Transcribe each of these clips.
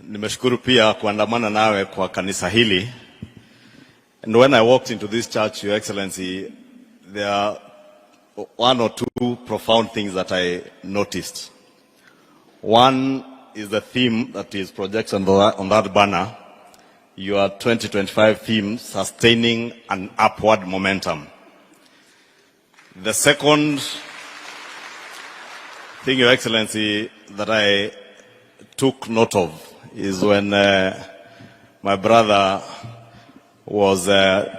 Nimeshukuru pia kuandamana nawe kwa kanisa hili. And when I walked into this church, Your Excellency, there are one or two profound things that I noticed. One is the theme that is projected on that banner, your 2025 theme, sustaining an upward momentum. The second thing, Your Excellency, that I took note of is when my brother was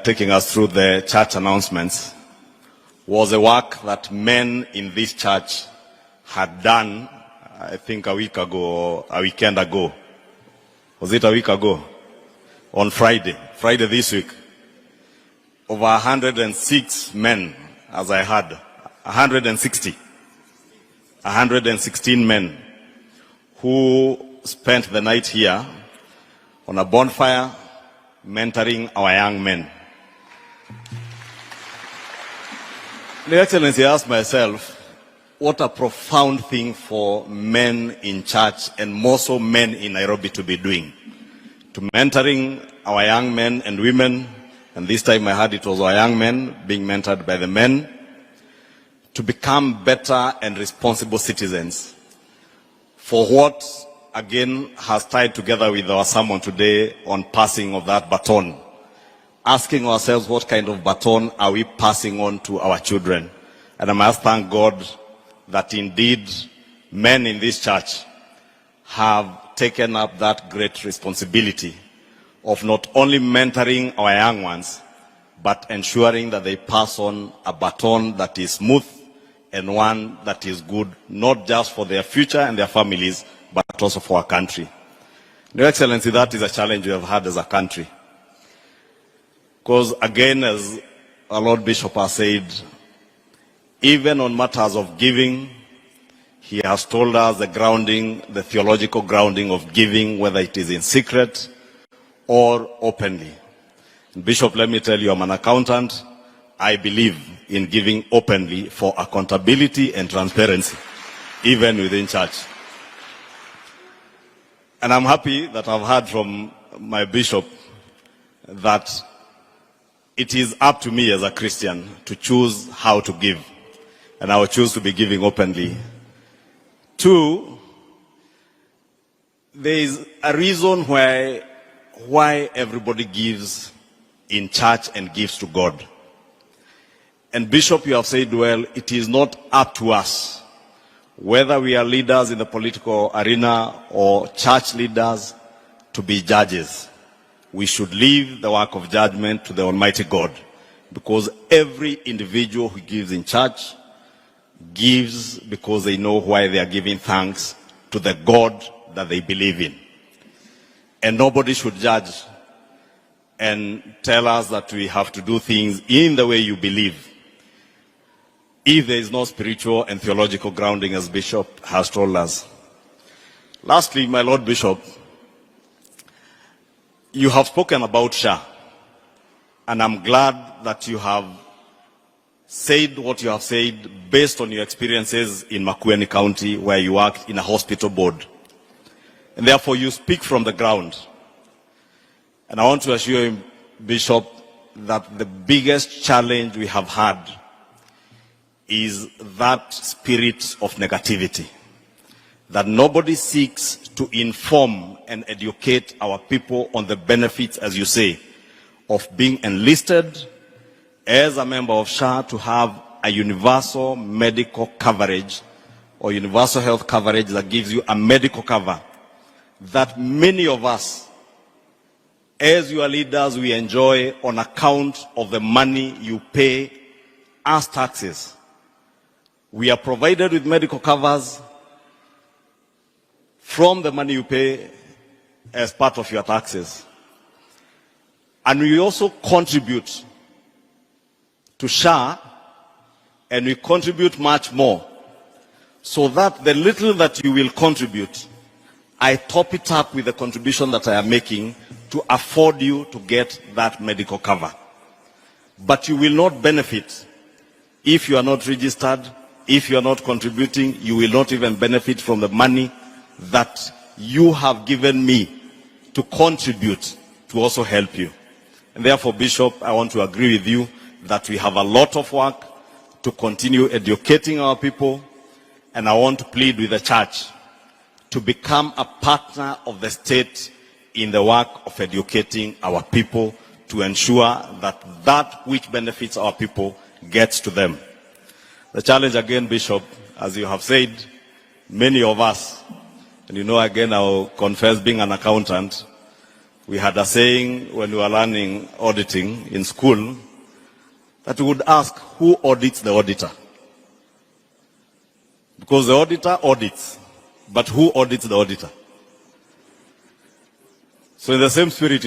taking us through the church announcements, was a work that men in this church had done, I think a week ago or a weekend ago. Was it a week ago? On Friday this week. Over 106 men, as I heard, 116 men who spent the night here on a bonfire mentoring our young men. Your Excellency, I asked myself, what a profound thing for men in church and more so men in Nairobi to be doing. To mentoring our young men and women, and this time I heard it was our young men being mentored by the men, to become better and responsible citizens for what, again, has tied together with our sermon today on passing of that baton. Asking ourselves what kind of baton are we passing on to our children. And I must thank God that indeed men in this church have taken up that great responsibility of not only mentoring our young ones, but ensuring that they pass on a baton that is smooth and one that is good, not just for their future and their families, but also for our country. Your Excellency, that is a challenge we have had as a country. Because again, as our Lord Bishop has said, even on matters of giving, he has told us the grounding, the theological grounding of giving, whether it is in secret or openly. Bishop, let me tell you, I'm an accountant. I believe in giving openly for accountability and transparency, even within church. And I'm happy that I've heard from my bishop that it is up to me as a Christian to choose how to give. And I will choose to be giving openly. Two, there is a reason why everybody gives in church and gives to God. And Bishop, you have said well, it is not up to us, whether we are leaders in the political arena or church leaders, to be judges. We should leave the work of judgment to the Almighty God, because every individual who gives in church gives because they know why they are giving thanks to the God that they believe in. And nobody should judge and tell us that we have to do things in the way you believe, if there is no spiritual and theological grounding, as Bishop has told us. Lastly, my Lord Bishop, you have spoken about SHA, and I'm glad that you have said what you have said based on your experiences in Makueni County, where you worked in a hospital board. And therefore you speak from the ground. And I want to assure you, Bishop, that the biggest challenge we have had is that spirit of negativity. That nobody seeks to inform and educate our people on the benefits, as you say, of being enlisted as a member of SHA, to have a universal medical coverage or universal health coverage that gives you a medical cover that many of us, as your leaders, we enjoy on account of the money you pay as taxes. We are provided with medical covers from the money you pay as part of your taxes. And we also contribute to SHA, and we contribute much more, so that the little that you will contribute, I top it up with the contribution that I am making to afford you to get that medical cover. But you will not benefit if you are not registered, if you are not contributing. You will not even benefit from the money that you have given me to contribute to also help you. And therefore, Bishop, I want to agree with you that we have a lot of work to continue educating our people, and I want to plead with the church to become a partner of the state in the work of educating our people to ensure that that which benefits our people gets to them. The challenge again, Bishop, as you have said, many of us, and you know again I'll confess being an accountant, we had a saying when we were learning auditing in school that we would ask, who audits the auditor? Because the auditor audits, but who audits the auditor? So in the same spirit,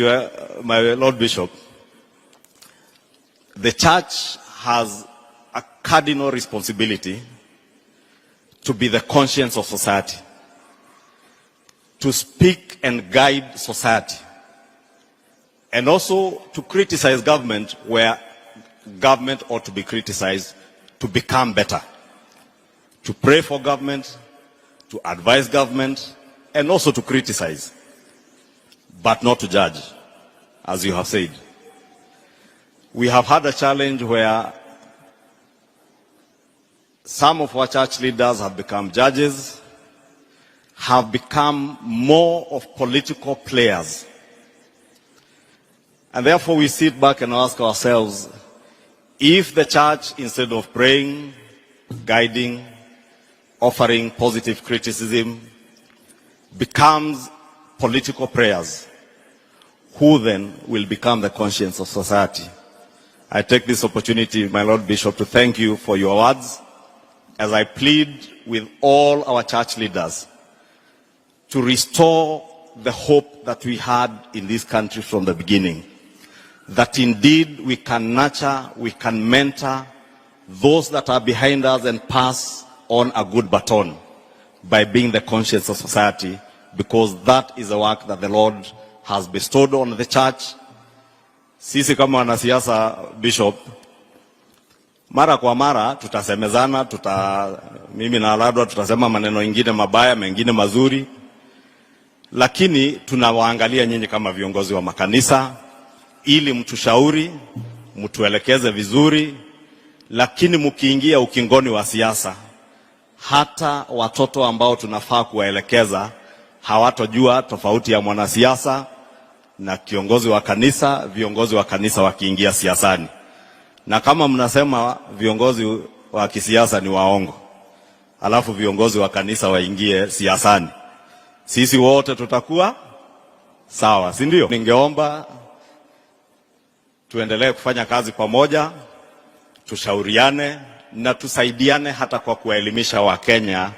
my Lord Bishop, the church has a cardinal responsibility to be the conscience of society, to speak and guide society, and also to criticize government where government ought to be criticized to become better, to pray for government, to advise government, and also to criticize, but not to judge, as you have said. We have had a challenge where some of our church leaders have become judges, have become more of political players. And therefore we sit back and ask ourselves, if the church, instead of praying, guiding, offering positive criticism, becomes political prayers, who then will become the conscience of society? I take this opportunity, my Lord Bishop, to thank you for your words, as I plead with all our church leaders to restore the hope that we had in this country from the beginning. That indeed we can nurture, we can mentor those that are behind us and pass on a good baton by being the conscience of society, because that is the work that the Lord has bestowed on the church. Sisi kama wanasiasa, Bishop, mara kwa mara tutasemezana, mimi na Aladwa tutasema maneno ingine mabaya, mengine mazuri, lakini tunawaangalia nyinyi kama viongozi wa makanisa ili mtushauri, mtuelekeze vizuri, lakini mkiingia ukingoni wa siasa, hata watoto ambao tunafaa kuwaelekeza hawatojua tofauti ya mwanasiasa na kiongozi wa kanisa, viongozi wa kanisa wakiingia siasani. Na kama mnasema viongozi wa kisiasa ni waongo, alafu viongozi wa kanisa waingie siasani, sisi wote tutakuwa sawa, si ndio? Ningeomba tuendelee kufanya kazi pamoja, tushauriane na tusaidiane hata kwa kuelimisha Wakenya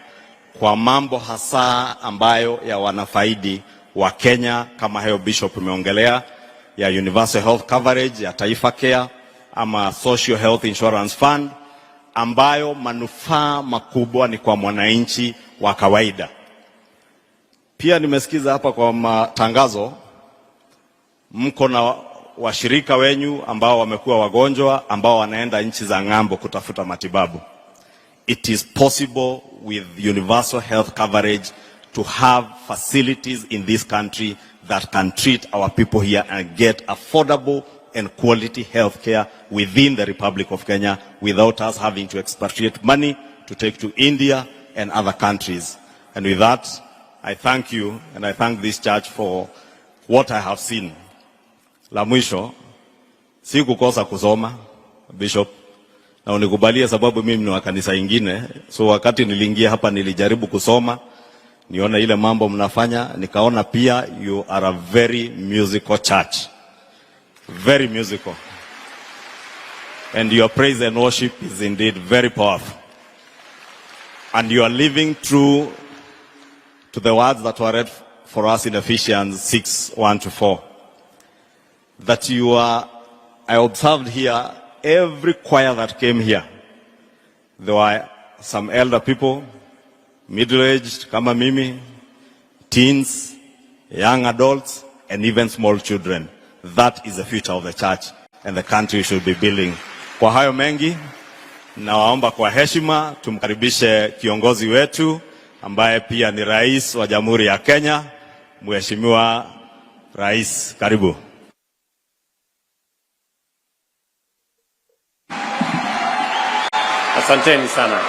kwa mambo hasa ambayo ya wanafaidi wa Kenya, kama hayo Bishop umeongelea, ya universal health coverage, ya Taifa Care ama social health insurance fund, ambayo manufaa makubwa ni kwa mwananchi wa kawaida. Pia nimesikiza hapa kwa matangazo, mko na washirika wenyu ambao wamekuwa wagonjwa, ambao wanaenda nchi za ng'ambo kutafuta matibabu. It is possible with universal health coverage to have facilities in this country that can treat our people here and get affordable and quality health care within the Republic of Kenya without us having to expatriate money to take to India and other countries. And with that, I thank you and I thank this church for what I have seen. La mwisho, si kukosa kusoma, Bishop, na unikubalia sababu mimi ni wa kanisa ingine. So wakati niliingia hapa nilijaribu kusoma, niona ile mambo mnafanya, nikaona pia you are a very musical church. Very musical. And your praise and worship is indeed very powerful. And you are living true to the words that were read for us in Ephesians 6:1-4. That you are, I observed here, every choir that came here, there were some elder people, middle-aged, kama mimi, teens, young adults, and even small children. That is the future of the church and the country should be building. Kwa hayo mengi, nawaomba kwa heshima, tumkaribishe kiongozi wetu, ambaye pia ni rais wa Jamhuri ya Kenya. Mheshimiwa Rais, karibu. Asanteni sana.